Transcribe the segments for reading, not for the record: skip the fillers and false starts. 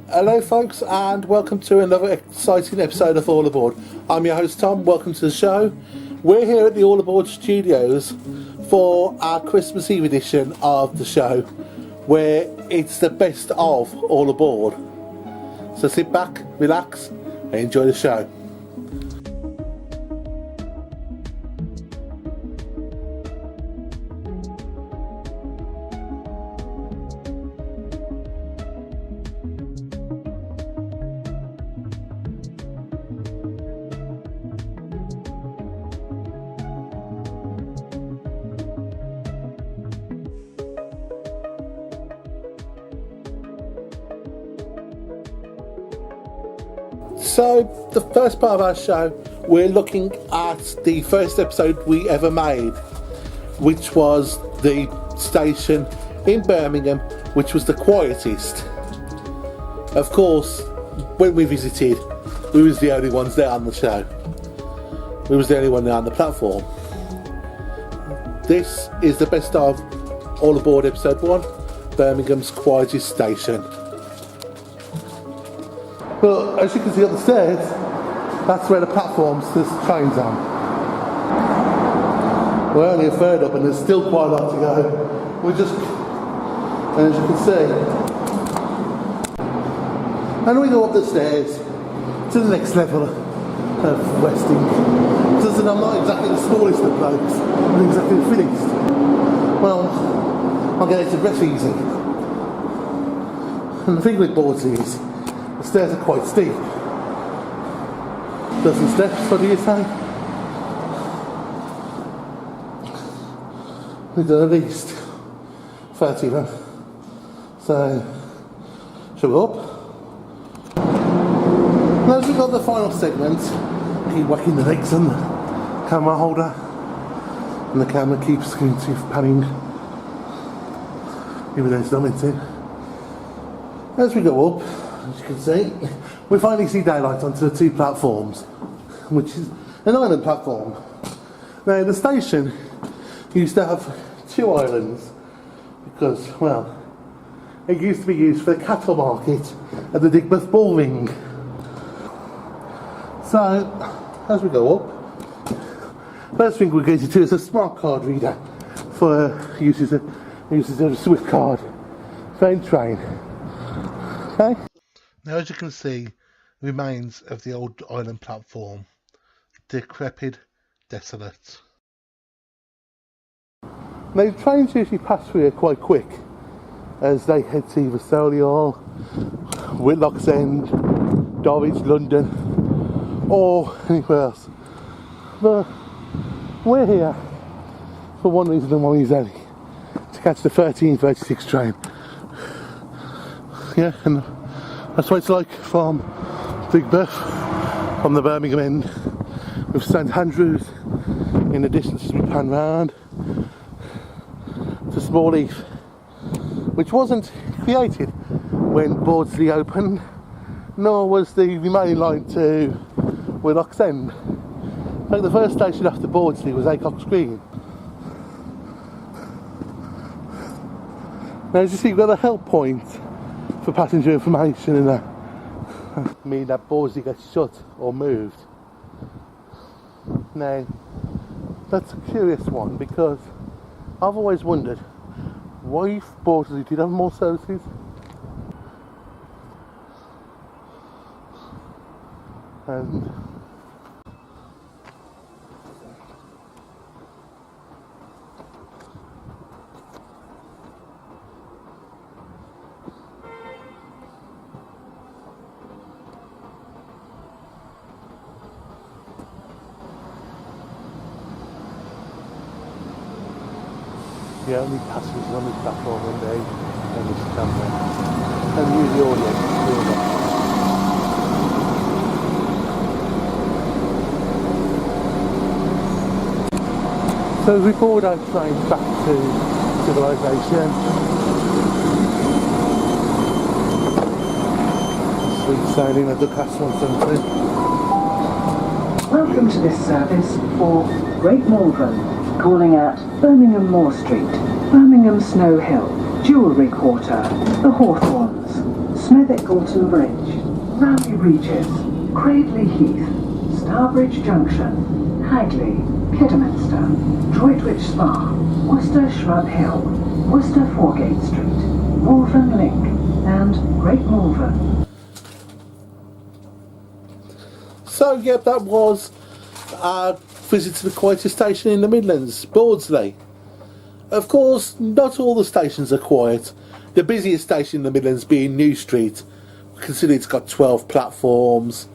Hello folks, and welcome to another exciting episode of All Aboard. I'm your host Tom, welcome to the show. We're here at the All Aboard studios for our Christmas Eve edition of the show, where it's the best of All Aboard. So sit back, relax and enjoy the show. So, the first part of our show, we're looking at the first episode we ever made, which was the station in Birmingham, which was the quietest. Of course, when we visited, we was the only ones there on the show. We was the only one there on the platform. This is the best of All Aboard episode 1, Birmingham's quietest station. Well, as you can see up the stairs, that's where the platforms there's trains on. We're only a third up and there's still quite a lot to go. We're just, and as you can see, and we go up the stairs to the next level of resting. Because I'm not exactly the smallest of blokes, I'm exactly the fittest. Well, I'll get it to breath easy. And the thing with boards is, the stairs are quite steep. Dozen steps, what do you say? We've done at least 30 of them. So, shall we go up? And as we got the final segment, keep whacking the legs on the camera holder, and the camera keeps going to panning, even though it's not meant to. As we go up, as you can see, we finally see daylight onto the two platforms, which is an island platform. Now the station used to have two islands because, well, it used to be used for the cattle market at the Digbeth Bull Ring. So, as we go up, first thing we're going to do is a smart card reader for uses of a Swift card train. Okay. Now, as you can see, remains of the old island platform, decrepit, desolate. Now, trains usually pass through here quite quick, as they head to either Solihull, Whitlock's End, Dulwich, London, or anywhere else. But we're here for one reason and one reason only: to catch the 1336 train. Yeah, and that's what it's like from Digbeth, from the Birmingham end, with St Andrews in the distance as we pan round to Smallheath, which wasn't created when Bawdsley opened, nor was the remaining line to Whitlock's End. In fact, the first station after Bawdsley was Acock's Green. Now, as you see, we've got a help point for passenger information and that mean that Bawdsley gets shut or moved. Now, that's a curious one because I've always wondered why Bawdsley did have more services. And the only passengers on this platform one day and this camera and use the audio. So as we board our train back to civilization, sweet sailing at the Class 170. Welcome to this service for Great Malvern, calling at Birmingham Moor Street, Birmingham Snow Hill, Jewellery Quarter, the Hawthorns, Smethwick-Gorton Bridge, Rowley Regis, Cradley Heath, Stourbridge Junction, Hagley, Kidderminster, Droitwich Spa, Worcester Shrub Hill, Worcester Foregate Street, Malvern Link, and Great Malvern. So yeah, that was our visit to the quietest station in the Midlands, Bawdsley. Of course, not all the stations are quiet. The busiest station in the Midlands being New Street, considering it's got 12 platforms,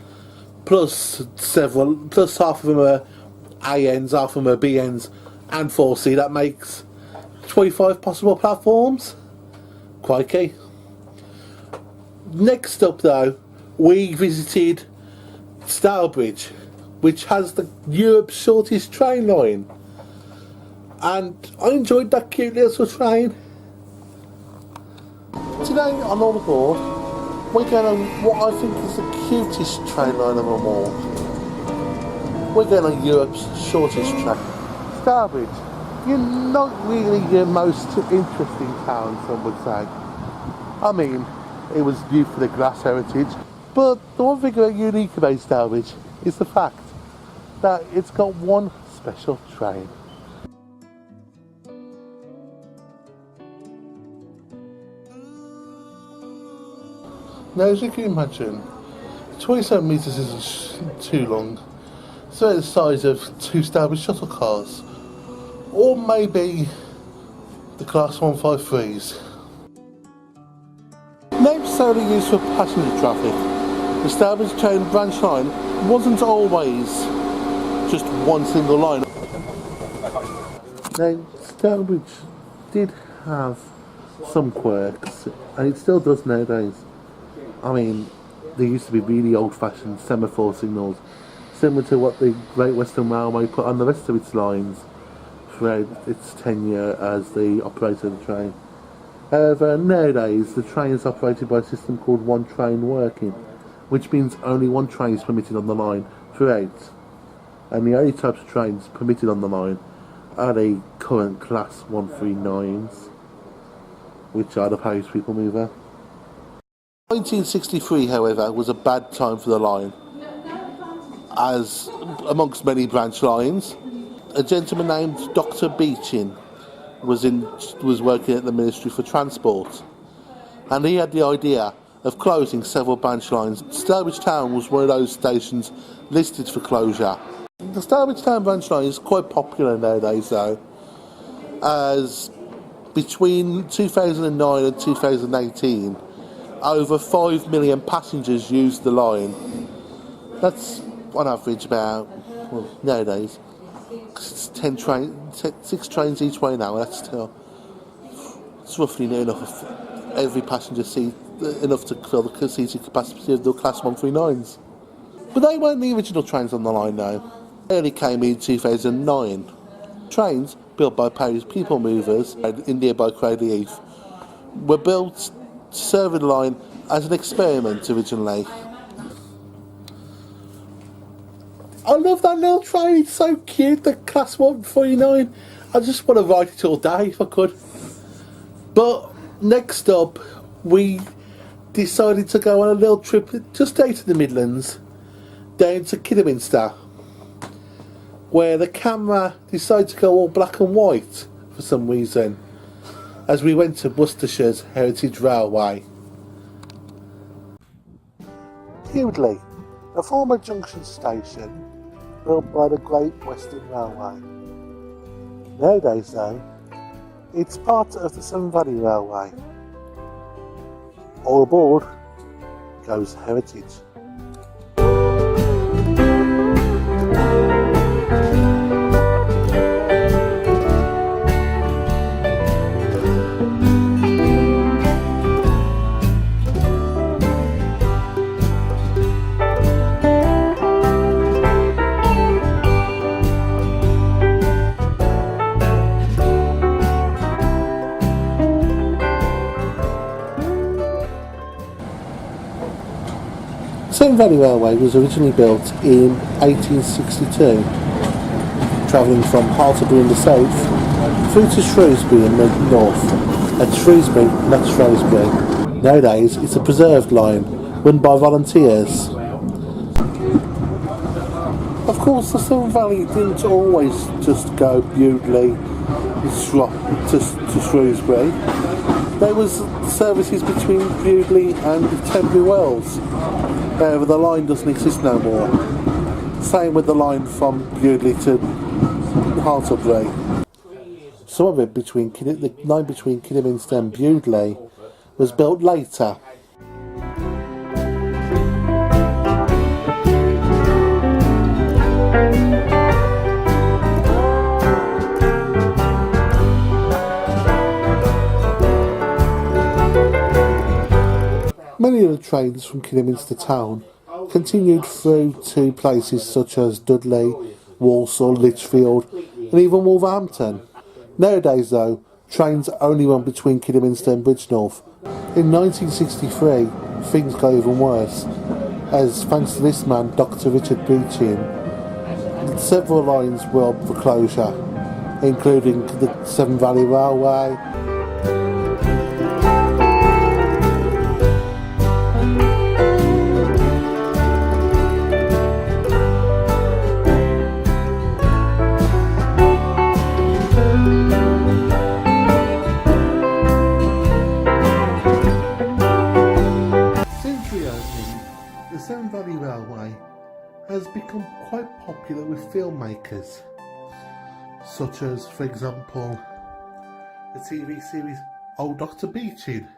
plus half of them are ANs, half of them are BNs, and 4C. That makes 25 possible platforms. Crikey. Next up though, we visited Stourbridge, which has Europe's shortest train line, and I enjoyed that cute little train. Today on All Aboard, we're going on what I think is the cutest train line of them all. We're going on Europe's shortest train. Stourbridge, you're not really the most interesting town, some would say. I mean, it was new for the glass heritage, but the one thing that's unique about Stourbridge is the fact that it's got one special train. Now, as you can imagine, 27 metres isn't too long. It's about the size of 2 Stourbridge shuttle cars, or maybe the Class 153s. Named solely used for passenger traffic, the Stourbridge train branch line wasn't always just one single line. Now, Stourbridge did have some quirks, and it still does nowadays. I mean, there used to be really old-fashioned semaphore signals, similar to what the Great Western Railway put on the rest of its lines throughout its tenure as the operator of the train. However, nowadays the train is operated by a system called one train working, which means only one train is permitted on the line throughout, and the only types of trains permitted on the line are the current Class 139s, which are the Paris People Mover. 1963, however, was a bad time for the line, as amongst many branch lines, a gentleman named Dr. Beechin was working at the Ministry for Transport, and he had the idea of closing several branch lines. Stourbridge Town was one of those stations listed for closure. The Stourbridge Town branch line is quite popular nowadays though, as between 2009 and 2018 over 5 million passengers used the line. That's on average about, well, nowadays, it's 6 trains each way now. It's roughly near enough of every passenger seat, enough to fill the seating capacity of the Class 139s. But they weren't the original trains on the line though. They only came in 2009. Trains built by Paris People Movers in nearby Cradley Heath were built to serve the line as an experiment originally. I love that little train, it's so cute, the Class 139. I just want to ride it all day if I could. But next up, we decided to go on a little trip just out of the Midlands, down to Kidderminster, where the camera decided to go all black and white for some reason, as we went to Worcestershire's Heritage Railway. Hewdley, a former junction station built by the Great Western Railway. Nowadays though, it's part of the Severn Valley Railway. All aboard goes Heritage. Severn Valley Railway was originally built in 1862, travelling from Hartlebury in the south through to Shrewsbury in the north. At Shrewsbury, not Shrewsbury, Nowadays, it's a preserved line, run by volunteers. Of course, the Severn Valley didn't always just go Bewdley to Shrewsbury. There was services between Bewdley and Tunbridge Wells. However, the line doesn't exist no more. Same with the line from Bewdley to Hartlebury. Some of it the line between Kidderminster and Bewdley was built later. Many of the trains from Kidderminster town continued through to places such as Dudley, Walsall, Lichfield and even Wolverhampton. Nowadays though, trains only run between Kidderminster and Bridgnorth. In 1963, things got even worse, as thanks to this man, Dr. Richard Beechin, several lines were up for closure, including the Severn Valley Railway, the Severn Valley Railway has become quite popular with filmmakers, such as, for example, the TV series Old Dr. Beechin.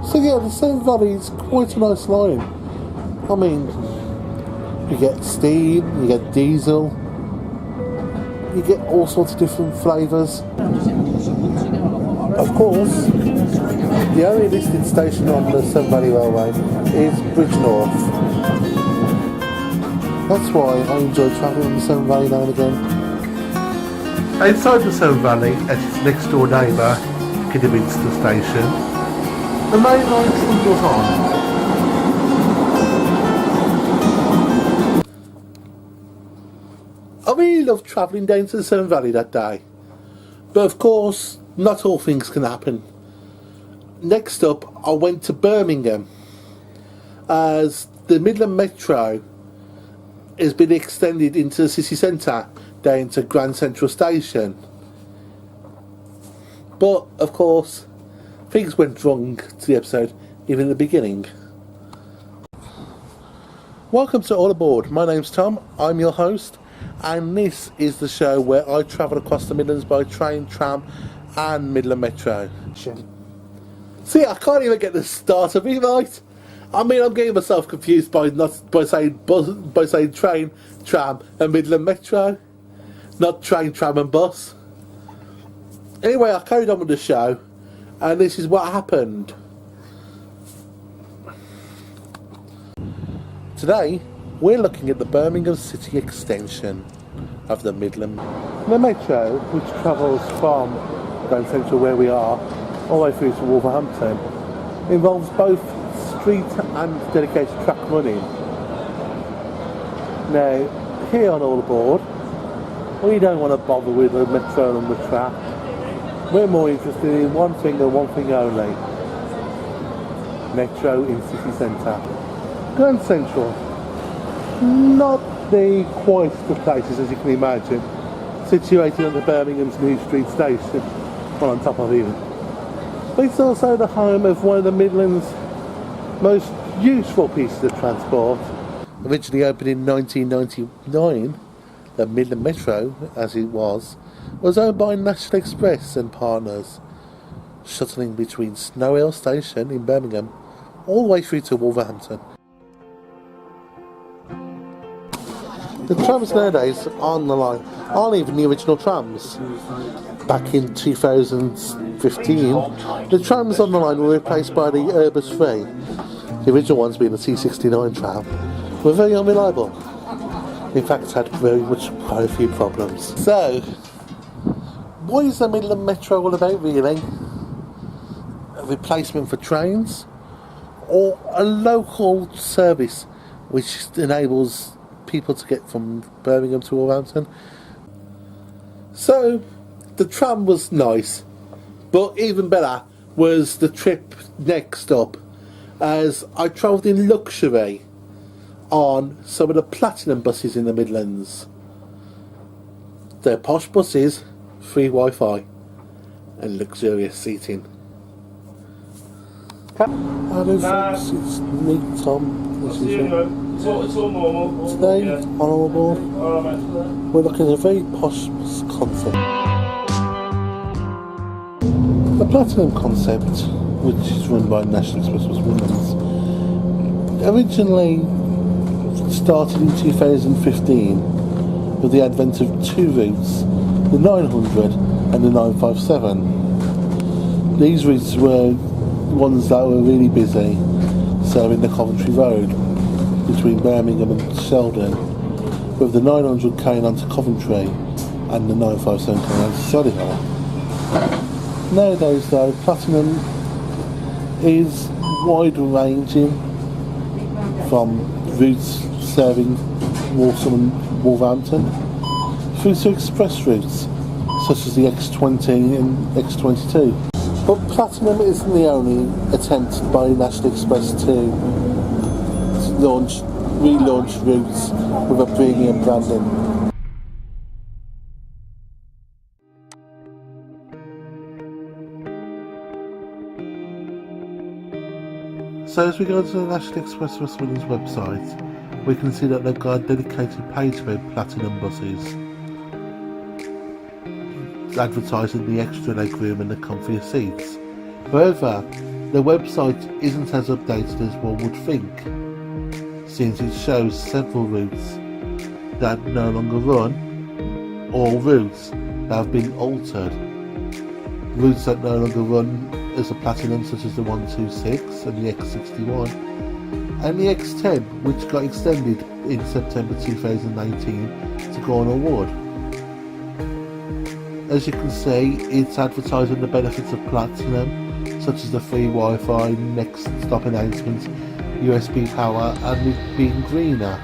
So yeah, the Severn Valley is quite a nice line. I mean, you get steam, you get diesel, you get all sorts of different flavours. Of course, the only listed station on the Severn Valley Railway is Bridgnorth. That's why I enjoy travelling on the Severn Valley now and again. Outside the Severn Valley, at its next door neighbour, Kidderminster Station, the main line still goes on. I really loved travelling down to the Severn Valley that day. But of course, not all things can happen. Next up, I went to Birmingham, as the Midland Metro has been extended into the city centre down to Grand Central Station. But of course, things went wrong to the episode even in the beginning. Welcome to All Aboard. My name's Tom, I'm your host, and this is the show where I travel across the Midlands by train, tram and Midland Metro. See, I can't even get the start of it right. I mean, I'm getting myself confused by saying train, tram and Midland Metro, not train, tram and bus. Anyway, I carried on with the show, and this is what happened. Today, we're looking at the Birmingham City extension of the Midland. The Metro, which travels from Grand Central where we are, all the way through to Wolverhampton, involves both street and dedicated track running. Now, here on All Aboard, we don't want to bother with the Metro and the track. We're more interested in one thing and one thing only: Metro in city centre. Grand Central, not the quietest of places as you can imagine, situated under Birmingham's New Street Station, well on top of even. But it's also the home of one of the Midlands' most useful pieces of transport. Originally opened in 1999, the Midland Metro, as it was owned by National Express and partners, shuttling between Snow Hill Station in Birmingham all the way through to Wolverhampton. The trams nowadays on the line aren't even the original trams. Back in 2015, the trams on the line were replaced by the Urbus 3. The original ones being the T69 tram were very unreliable. In fact, had quite a few problems. So, what is the Midland Metro all about, really? A replacement for trains, or a local service which enables people to get from Birmingham to Wolverhampton? So, the tram was nice, but even better was the trip next up, as I travelled in luxury on some of the platinum buses in the Midlands. They're posh buses, free Wi-Fi and luxurious seating. Hello folks, it's me, Tom, as usual. Today, on our board, we're looking at a very posh bus concept. The Platinum concept, which is run by National Express Bus Midlands, originally started in 2015 with the advent of two routes, the 900 and the 957. These routes were ones that were really busy, serving the Coventry Road between Birmingham and Severn, with the 900 carrying on to Coventry and the 957 carrying on to Solihull. Nowadays though, Platinum is wide ranging, from routes serving Walsall and Wolverhampton through to express routes such as the X20 and X22. But Platinum isn't the only attempt by National Express to relaunch routes with a premium branding. So as we go to the National Express Bus Midlands website, we can see that they've got a dedicated page about Platinum buses, advertising the extra legroom and the comfier seats. However, the website isn't as updated as one would think, since it shows several routes that no longer run, or routes that have been altered. Routes that no longer run as a Platinum, such as the 126 and the X61, and the X10, which got extended in September 2019 to go on a wood. As you can see, it's advertising the benefits of Platinum, such as the free Wi-Fi, next stop announcements, USB power, and it being greener.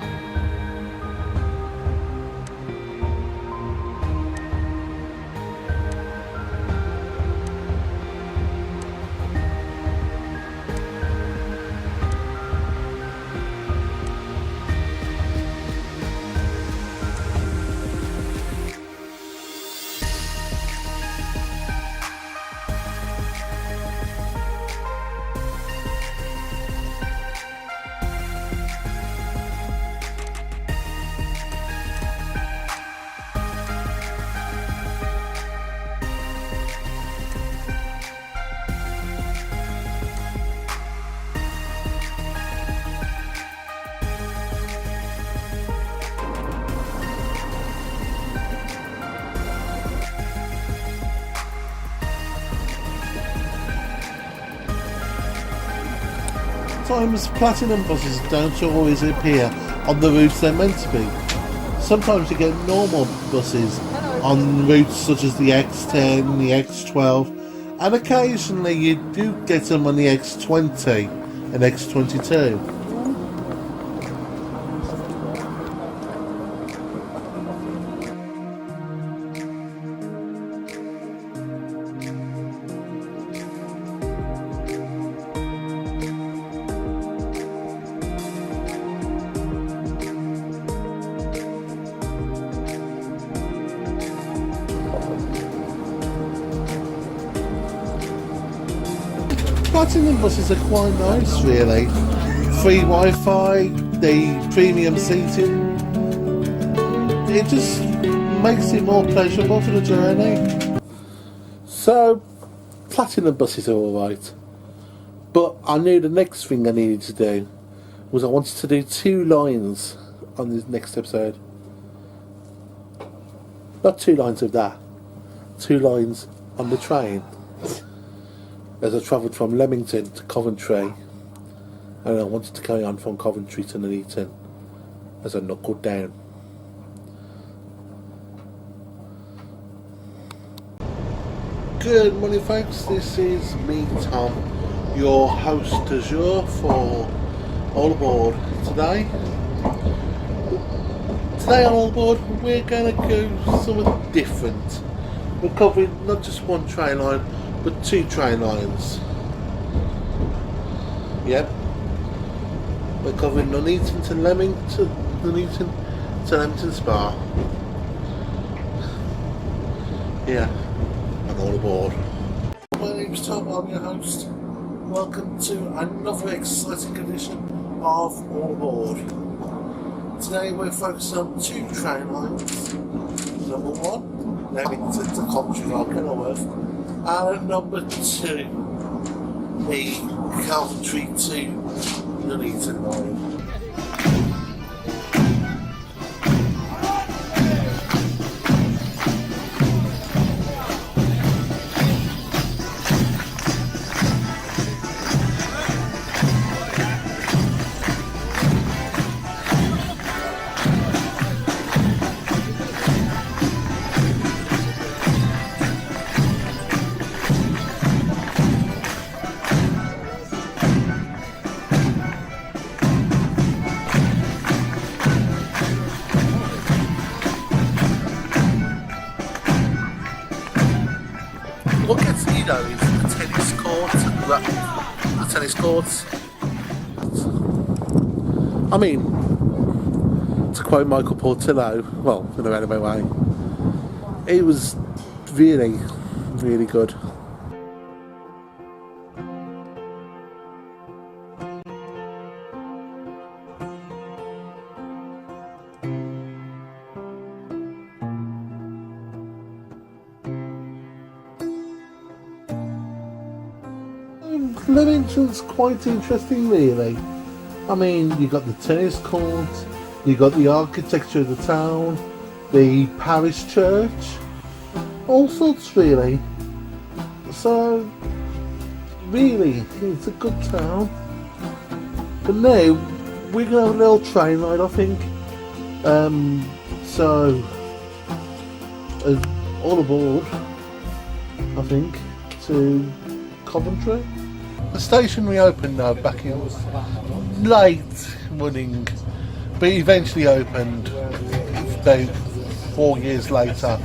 Sometimes Platinum buses don't always appear on the routes they're meant to be. Sometimes you get normal buses on routes such as the X10, the X12, and occasionally you do get them on the X20 and X22. Platinum buses are quite nice, really. Free Wi-Fi, the premium seating. It just makes it more pleasurable for the journey. So, Platinum buses are alright. But I knew the next thing I needed to do was I wanted to do 2 lines on this next episode. Not 2 lines of that. 2 lines on the train. As I travelled from Leamington to Coventry, and I wanted to carry on from Coventry to Nuneaton as I knuckled down. Good morning, folks. This is me, Tom, your host du jour for All Aboard. Today on All Aboard, we're going to go something different. We're covering not just one train line, but two train lines. Yep. We're covering Nuneaton to Leamington to Leamington Spa. Yeah. All Aboard. My name's Tom, I'm your host. Welcome to another exciting edition of All Aboard. Today we're focusing on two train lines. Number one, Leamington to Coventry or Kenilworth, and number two, the Coventry to Nuneaton line. What gets me though is the tennis courts. I mean, to quote Michael Portillo, well, in a roundabout way, it was really, really good. Leamington's quite interesting, really. I mean, you got the tennis court, you got the architecture of the town, the parish church, all sorts, really. So, really, it's a good town. But now we're gonna have a little train ride, I think. All aboard, I think, to Coventry. The station reopened now back in late running, but eventually opened about 4 years later.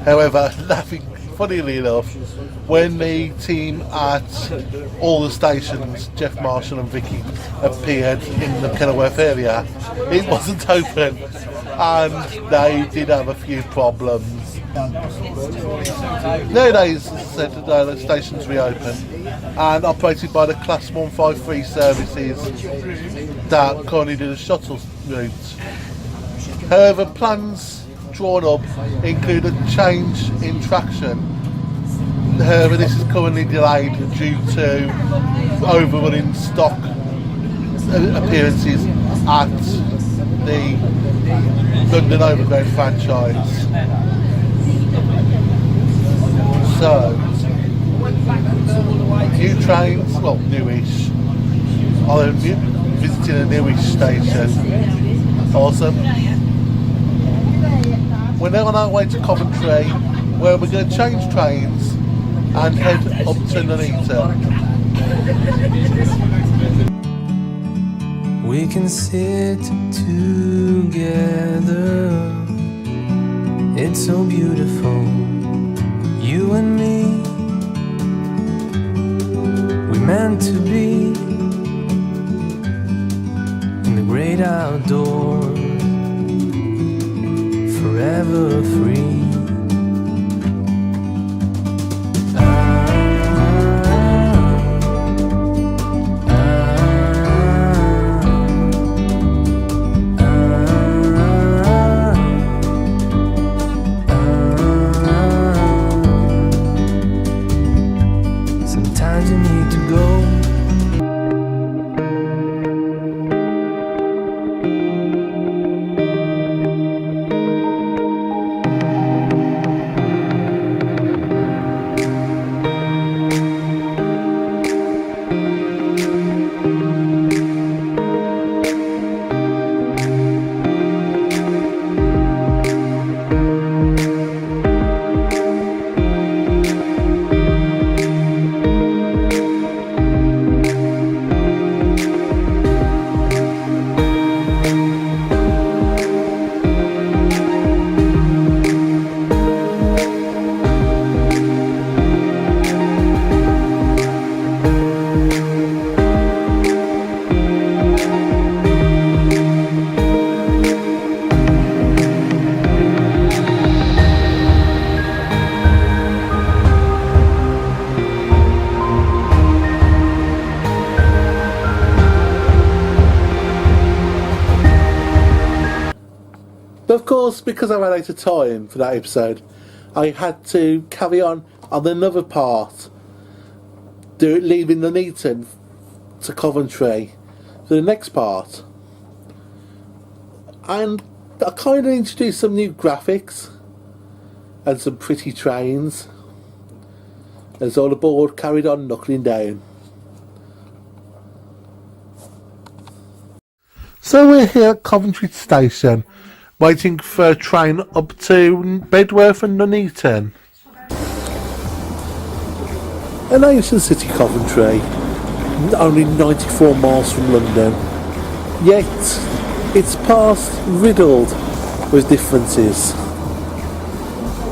However, funnily enough, when the team at all the stations, Jeff Marshall and Vicky, appeared in the Kenilworth area, it wasn't open and they did have a few problems. Nowadays, as I said, the station's reopened and operated by the Class 153 services that currently do the shuttle route. However, plans drawn up include a change in traction. However, this is currently delayed due to overrunning stock appearances at the London Overground franchise. So, new trains, well, newish. I'm visiting a newish station. Awesome. We're now on our way to Coventry, where we're going to change trains and head up to Nuneaton. We can sit together. It's so beautiful. You and me, we meant to be in the great outdoors, forever free. Sometimes you need to go. course, because I ran out of time for that episode, I had to carry on another part, leaving Nuneaton to Coventry for the next part. And I kind of introduced some new graphics and some pretty trains as all aboard carried on knuckling down. So we're here at Coventry Station, waiting for a train up to Bedworth and Nuneaton. An ancient city, Coventry, only 94 miles from London, yet its past riddled with differences.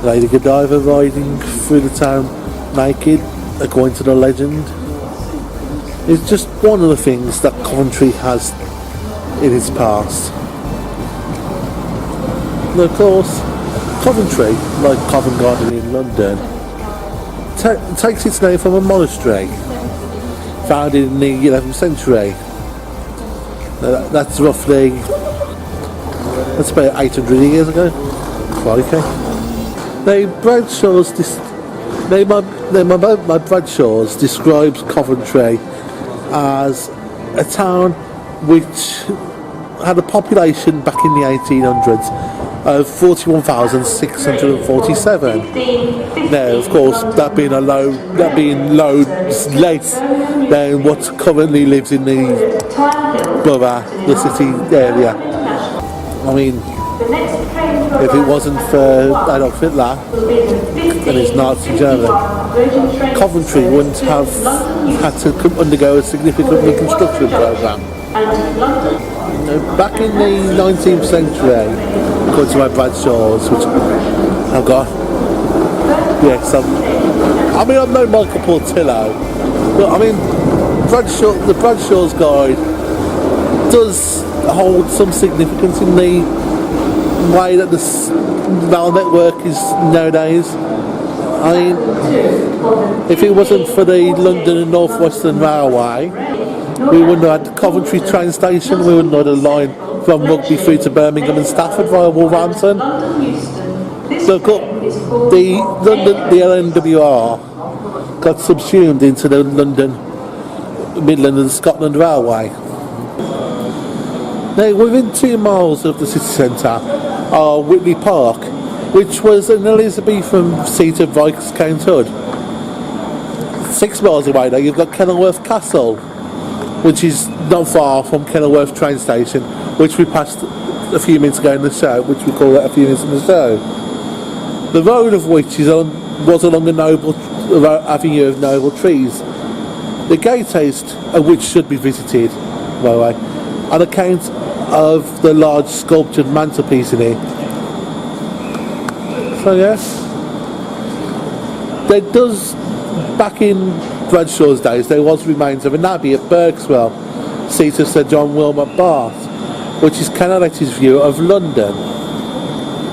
Lady Godiva riding through the town naked, according to the legend, is just one of the things that Coventry has in its past. And of course, Coventry, like Covent Garden in London, takes its name from a monastery founded in the 11th century. That's about 800 years ago. Crikey. My Bradshaws describes Coventry as a town which had a population back in the 1800s of 41,647. Now, of course, that being less than what currently lives in the borough, the city area. I mean, if it wasn't for Adolf Hitler and his Nazi Germany, Coventry wouldn't have had to undergo a significant reconstruction programme. Back in the 19th century, according to my Bradshaws, which I've got, yes, I'm no Michael Portillo, but I mean, the Bradshaw's Guide does hold some significance in the way that the rail network is nowadays. I mean, if it wasn't for the London and North Western Railway, we wouldn't have had the Coventry train station, we wouldn't have had a line from Rugby through to Birmingham and Stafford via Wolverhampton. So the LNWR got subsumed into the London, Midland and Scotland Railway. Now, within 2 miles of the city centre are Whitley Park, which was an Elizabethan seat of Viscount Hood. 6 miles away now you've got Kenilworth Castle, which is not far from Kenilworth train station, which we passed a few minutes ago in the show, which we call it a few minutes in the show. The road of which was along a noble avenue of noble trees. The gatehouse of which should be visited, by the way, on account of the large sculptured mantelpiece in it. So yeah, there does, back in Bradshaw's days, there was remains of an abbey at Berkswell, seat of Sir John Wilmot Bath, which is Canaletti's view of London.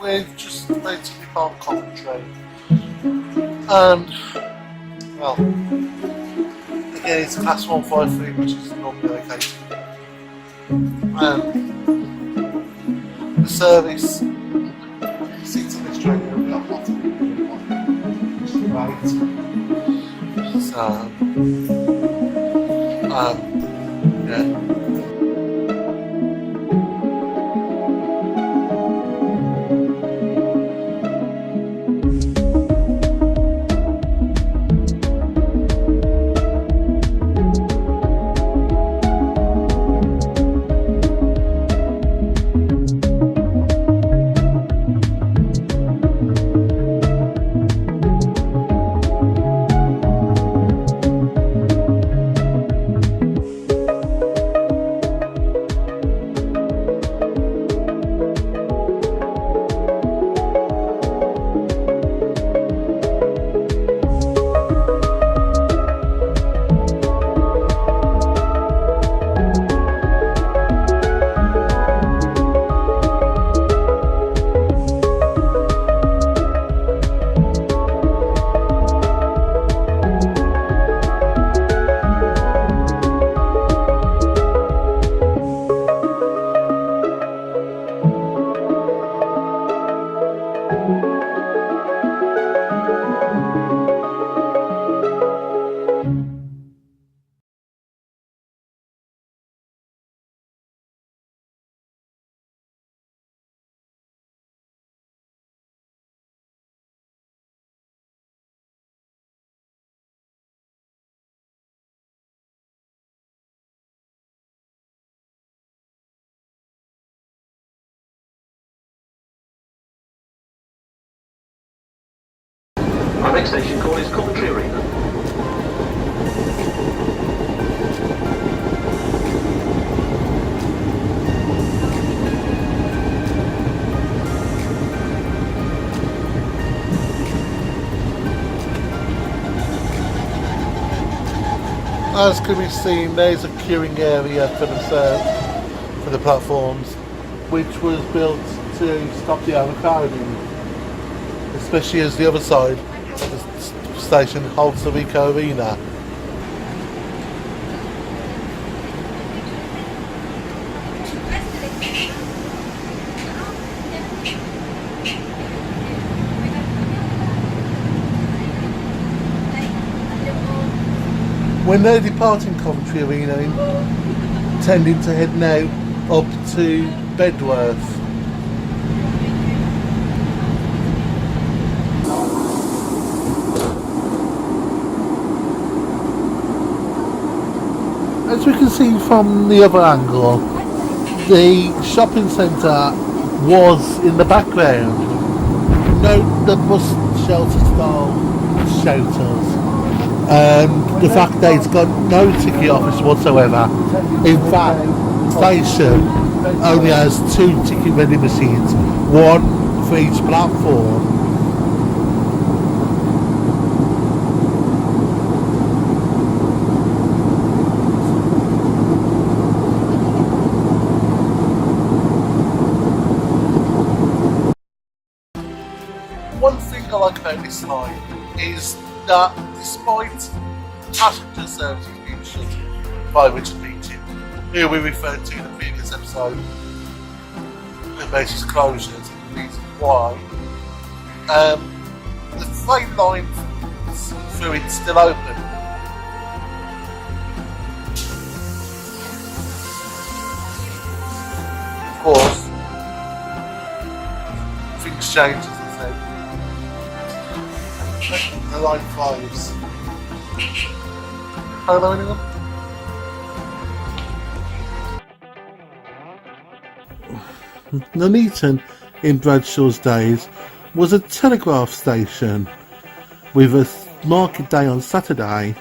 We're just relatively far from Coventry, and well, again it's class 153, which is normally located. The service seats in this train will be up bottom, which is great. So, yeah. next station call is Coventry Arena. As can be seen, there's a queuing area for the platforms, which was built to stop the overcrowding, especially as the other side of the station holds the Rico Arena. When they're departing Coventry Arena, intending to head now up to Bedworth. As we can see from the other angle, the shopping centre was in the background. Note the bus shelter style shelters. The fact that it's got no ticket office whatsoever. In fact, the station only has 2 ticket vending machines, one for each platform. One thing I like about this line is that despite passenger services being shut by Richard Beecham, who we referred to in the previous episode about his closures and the reason why, the train line through it's still open. Of course, things change, as they say. The line 5s. Hello, anyone? Nuneaton in Bradshaw's days was a telegraph station with a market day on Saturday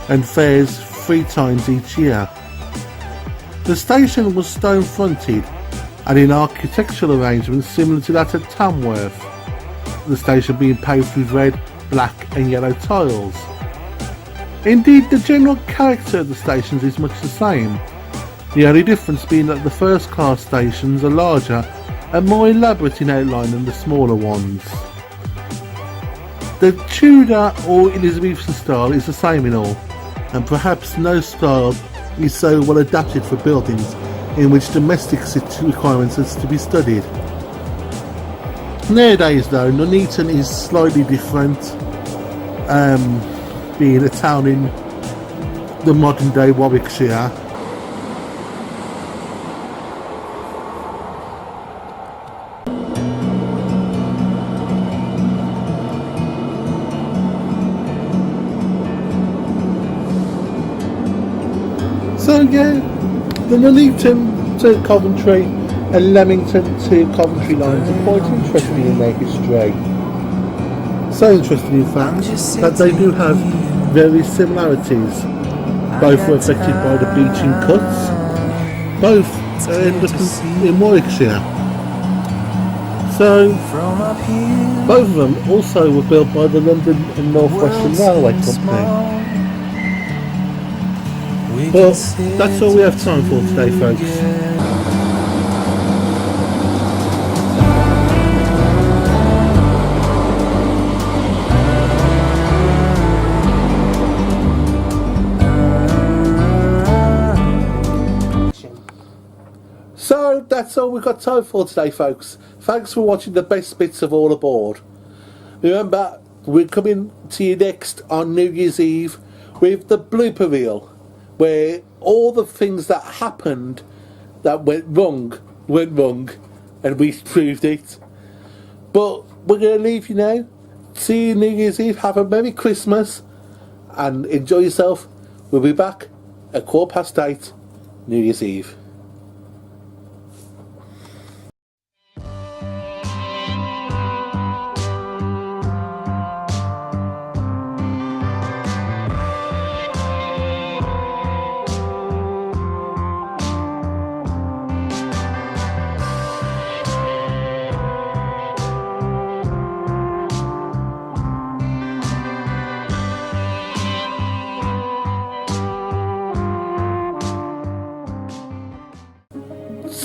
and fairs 3 times each year. The station was stone fronted and in architectural arrangements similar to that at Tamworth, the station being paved with red, black and yellow tiles. Indeed, the general character of the stations is much the same, the only difference being that the first class stations are larger and more elaborate in outline than the smaller ones. The Tudor or Elizabethan style is the same in all, and perhaps no style is so well adapted for buildings in which domestic requirements are to be studied. Nowadays though, Nuneaton is slightly different, being a town in the modern day Warwickshire. So yeah, the Nuneaton to Coventry and Leamington to Coventry lines are quite interesting in their history. So interesting in fact that they do have various similarities. Both were affected by the Beeching cuts. Both end up in Warwickshire. So both of them also were built by the London and North Western Railway Company. But that's all we have time for today, folks. So that's all we've got time for today, folks. Thanks for watching the best bits of All Aboard. Remember, we're coming to you next on New Year's Eve with the blooper reel, where all the things that happened that went wrong, and we proved it. But we're going to leave you now. See you New Year's Eve. Have a Merry Christmas and enjoy yourself. We'll be back at 8:15 New Year's Eve.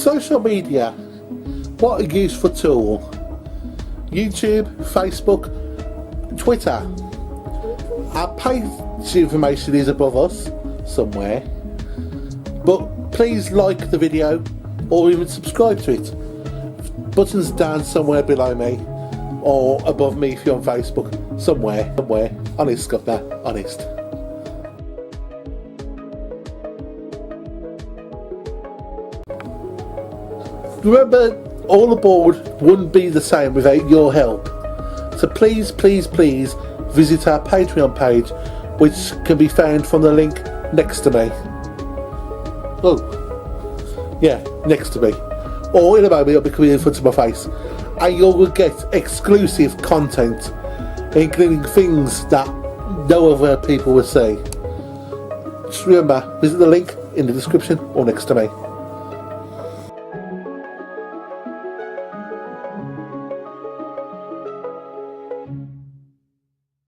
Social media, what a useful tool. YouTube, Facebook, Twitter. Our page information is above us somewhere, but please like the video or even subscribe to it. Buttons down somewhere below me or above me if you're on Facebook. Somewhere. Honest, Governor, honest. Remember, All Aboard wouldn't be the same without your help. So please visit our Patreon page, which can be found from the link next to me. Oh, yeah, next to me. Or in a moment it'll be coming in front of my face. And you will get exclusive content, including things that no other people will see. Just remember, visit the link in the description or next to me.